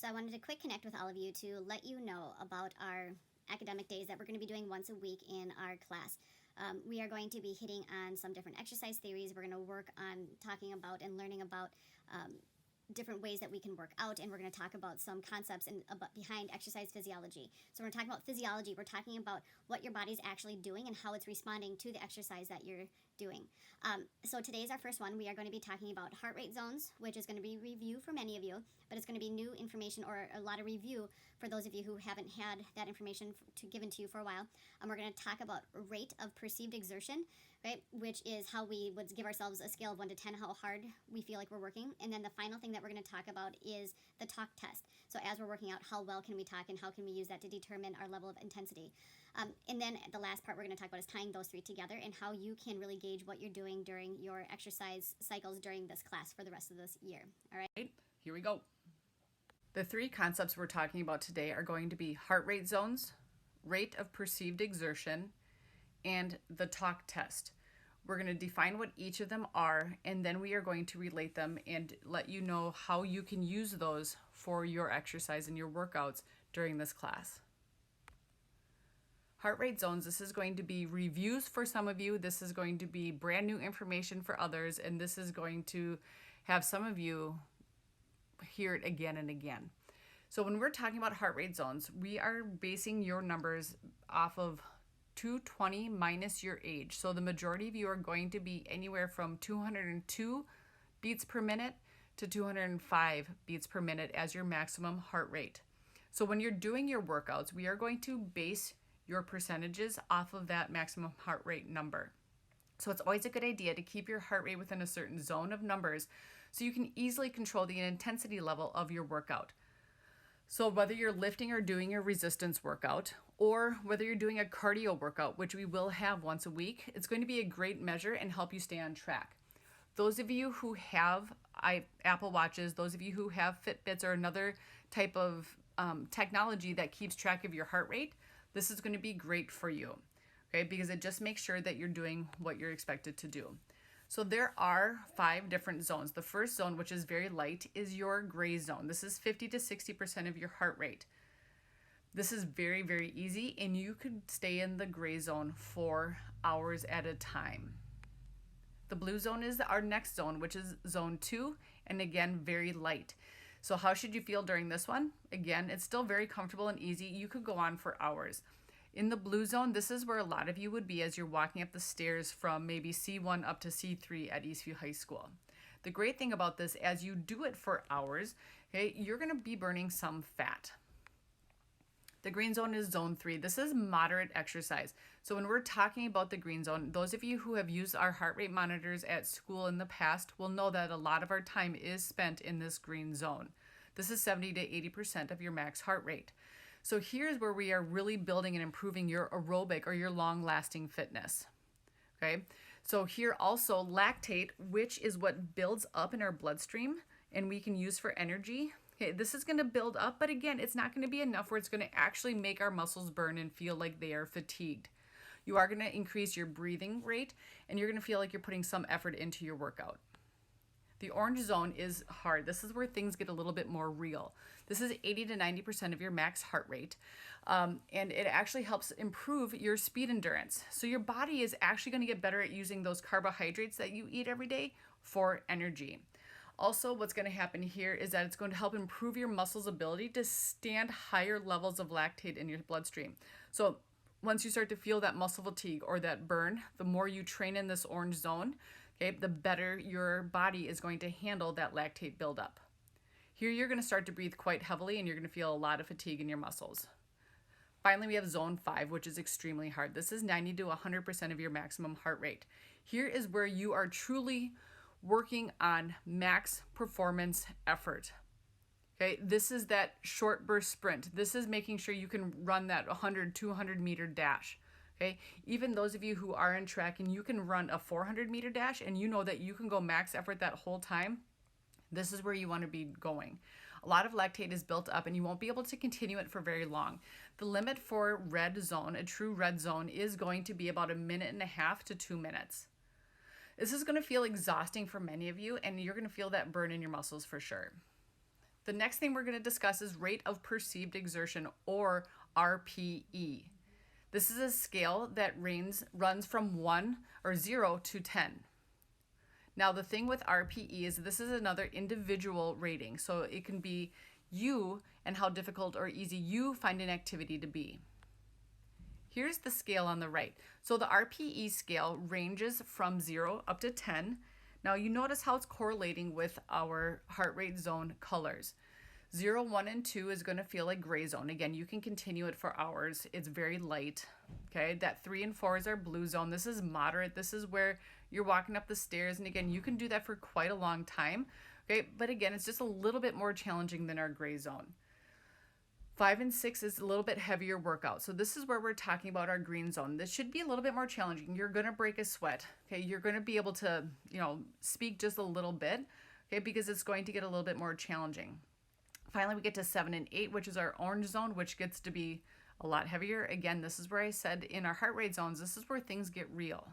I wanted to quick connect with all of you to let you know about our academic days that we're going to be doing once a week in our class. We are going to be hitting on some different exercise theories. We're going to work on talking about and learning about different ways that we can work out, and we're going to talk about some concepts behind exercise physiology. So we're talking about physiology. We're talking about what your body's actually doing and how it's responding to the exercise that you're doing. So today is our first one. We are going to be talking about heart rate zones, which is going to be review for many of you, but it's going to be new information or a lot of review for those of you who haven't had that information given to you for a while. We're going to talk about rate of perceived exertion, right, which is how we would give ourselves a scale of 1 to 10 how hard we feel like we're working. And then the final thing that we're going to talk about is the talk test. So as we're working out, how well can we talk and how can we use that to determine our level of intensity. And then the last part we're going to talk about is tying those three together and how you can really gauge what you're doing during your exercise cycles during this class for the rest of this year. All right? Here we go. The three concepts we're talking about today are going to be heart rate zones, rate of perceived exertion, and the talk test. We're going to define what each of them are, and then we are going to relate them and let you know how you can use those for your exercise and your workouts during this class. Heart rate zones, this is going to be reviews for some of you. This is going to be brand new information for others, and this is going to have some of you hear it again and again. So when we're talking about heart rate zones, we are basing your numbers off of 220 minus your age. So the majority of you are going to be anywhere from 202 beats per minute to 205 beats per minute as your maximum heart rate. So when you're doing your workouts, we are going to base your percentages off of that maximum heart rate number. So it's always a good idea to keep your heart rate within a certain zone of numbers so you can easily control the intensity level of your workout. So whether you're lifting or doing a resistance workout, or whether you're doing a cardio workout, which we will have once a week, it's going to be a great measure and help you stay on track. Those of you who have Apple Watches, those of you who have Fitbits or another type of technology that keeps track of your heart rate, this is going to be great for you, okay? Because it just makes sure that you're doing what you're expected to do. So there are 5 different zones. The first zone, which is very light, is your gray zone. This is 50 to 60% of your heart rate. This is very, very easy, and you could stay in the gray zone for hours at a time. The blue zone is our next zone, which is zone 2, and again, very light. So how should you feel during this one? Again, it's still very comfortable and easy. You could go on for hours. In the blue zone, this is where a lot of you would be as you're walking up the stairs from maybe C1 up to C3 at Eastview High School. The great thing about this, as you do it for hours, okay, you're going to be burning some fat. The green zone is zone 3. This is moderate exercise. So when we're talking about the green zone, those of you who have used our heart rate monitors at school in the past will know that a lot of our time is spent in this green zone. This is 70 to 80% of your max heart rate. So here's where we are really building and improving your aerobic or your long-lasting fitness. Okay, so here also lactate, which is what builds up in our bloodstream and we can use for energy. Okay, this is going to build up, but again, it's not going to be enough where it's going to actually make our muscles burn and feel like they are fatigued. You are going to increase your breathing rate, and you're going to feel like you're putting some effort into your workout. The orange zone is hard. This is where things get a little bit more real. This is 80 to 90% of your max heart rate, and it actually helps improve your speed endurance. So your body is actually going to get better at using those carbohydrates that you eat every day for energy. Also, what's going to happen here is that it's going to help improve your muscles' ability to stand higher levels of lactate in your bloodstream. So once you start to feel that muscle fatigue or that burn, the more you train in this orange zone, okay, the better your body is going to handle that lactate buildup. Here you're going to start to breathe quite heavily and you're going to feel a lot of fatigue in your muscles. Finally, we have zone 5, which is extremely hard. This is 90 to 100% of your maximum heart rate. Here is where you are truly working on max performance effort. Okay, this is that short burst sprint. This is making sure you can run that 100, 200 meter dash. Okay, even those of you who are in track and you can run a 400 meter dash and you know that you can go max effort that whole time, this is where you want to be going. A lot of lactate is built up and you won't be able to continue it for very long. The limit for red zone, a true red zone, is going to be about 1.5 minutes to 2 minutes. This is going to feel exhausting for many of you, and you're going to feel that burn in your muscles for sure. The next thing we're going to discuss is rate of perceived exertion, or RPE. This is a scale that runs from 1 or 0 to 10. Now, the thing with RPE is this is another individual rating. So it can be you and how difficult or easy you find an activity to be. Here's the scale on the right. So the RPE scale ranges from 0 up to 10. Now you notice how it's correlating with our heart rate zone colors. 0, 1, and 2 is going to feel like gray zone. Again, you can continue it for hours. It's very light. Okay, that 3 and 4 is our blue zone. This is moderate. This is where you're walking up the stairs. And again, you can do that for quite a long time. Okay, but again, it's just a little bit more challenging than our gray zone. 5 and 6 is a little bit heavier workout. So this is where we're talking about our green zone. This should be a little bit more challenging. You're going to break a sweat. Okay, you're going to be able to, speak just a little bit. Okay, because it's going to get a little bit more challenging. Finally, we get to 7 and 8, which is our orange zone, which gets to be a lot heavier. Again, this is where I said in our heart rate zones, this is where things get real.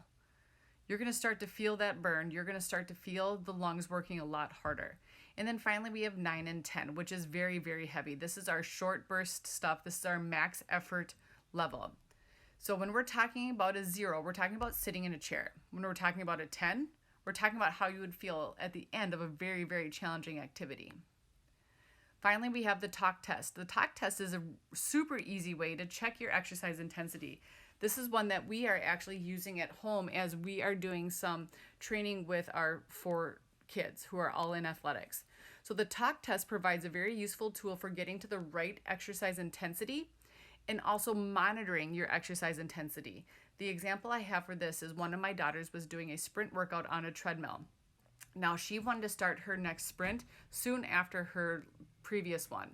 You're going to start to feel that burn. You're going to start to feel the lungs working a lot harder. And then finally, we have 9 and 10, which is very, very heavy. This is our short burst stuff. This is our max effort level. So when we're talking about a 0, we're talking about sitting in a chair. When we're talking about a 10, we're talking about how you would feel at the end of a very, very challenging activity. Finally, we have the talk test. The talk test is a super easy way to check your exercise intensity. This is one that we are actually using at home as we are doing some training with our 4 kids who are all in athletics. So the talk test provides a very useful tool for getting to the right exercise intensity and also monitoring your exercise intensity. The example I have for this is one of my daughters was doing a sprint workout on a treadmill. Now, she wanted to start her next sprint soon after her previous one,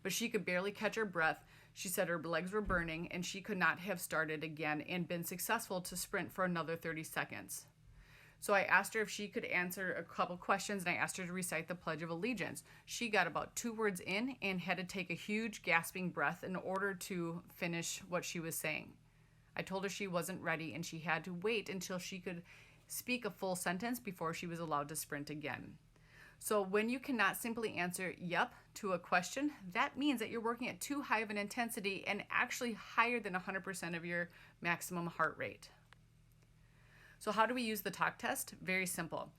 but she could barely catch her breath. She said her legs were burning and she could not have started again and been successful to sprint for another 30 seconds. So I asked her if she could answer a couple questions, and I asked her to recite the Pledge of Allegiance. She got about 2 words in and had to take a huge gasping breath in order to finish what she was saying. I told her she wasn't ready and she had to wait until she could speak a full sentence before she was allowed to sprint again. So when you cannot simply answer yep to a question, that means that you're working at too high of an intensity and actually higher than 100% of your maximum heart rate. So how do we use the talk test? Very simple.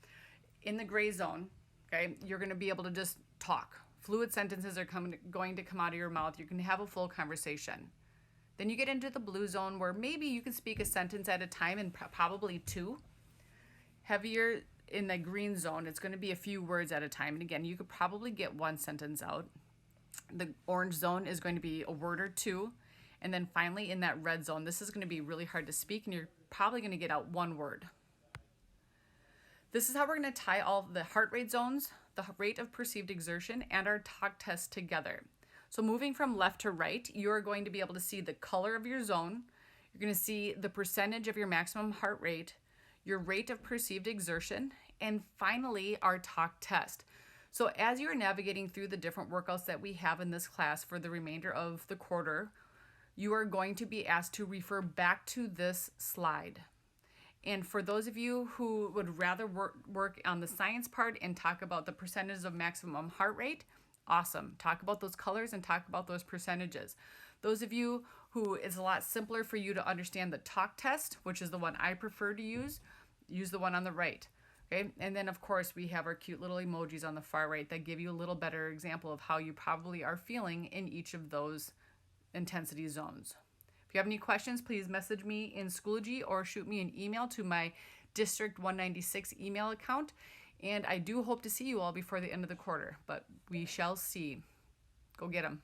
In the gray zone, okay, you're going to be able to just talk. Fluid sentences are going to come out of your mouth. You can have a full conversation. Then you get into the blue zone where maybe you can speak a sentence at a time and probably 2. Heavier in the green zone, it's going to be a few words at a time. And again, you could probably get 1 sentence out. The orange zone is going to be a word or 2. And then finally in that red zone, this is going to be really hard to speak and you're probably going to get out 1 word. This is how we're going to tie all the heart rate zones, the rate of perceived exertion, and our talk test together. So moving from left to right, you're going to be able to see the color of your zone. You're going to see the percentage of your maximum heart rate, your rate of perceived exertion, and finally our talk test. So as you're navigating through the different workouts that we have in this class for the remainder of the quarter, you are going to be asked to refer back to this slide. And for those of you who would rather work on the science part and talk about the percentages of maximum heart rate, awesome. Talk about those colors and talk about those percentages. Those of you who it's a lot simpler for you to understand the talk test, which is the one I prefer to use the one on the right. Okay, and then of course we have our cute little emojis on the far right that give you a little better example of how you probably are feeling in each of those intensity zones. If you have any questions, please message me in Schoology or shoot me an email to my District 196 email account. And I do hope to see you all before the end of the quarter, but we shall see. Go get them.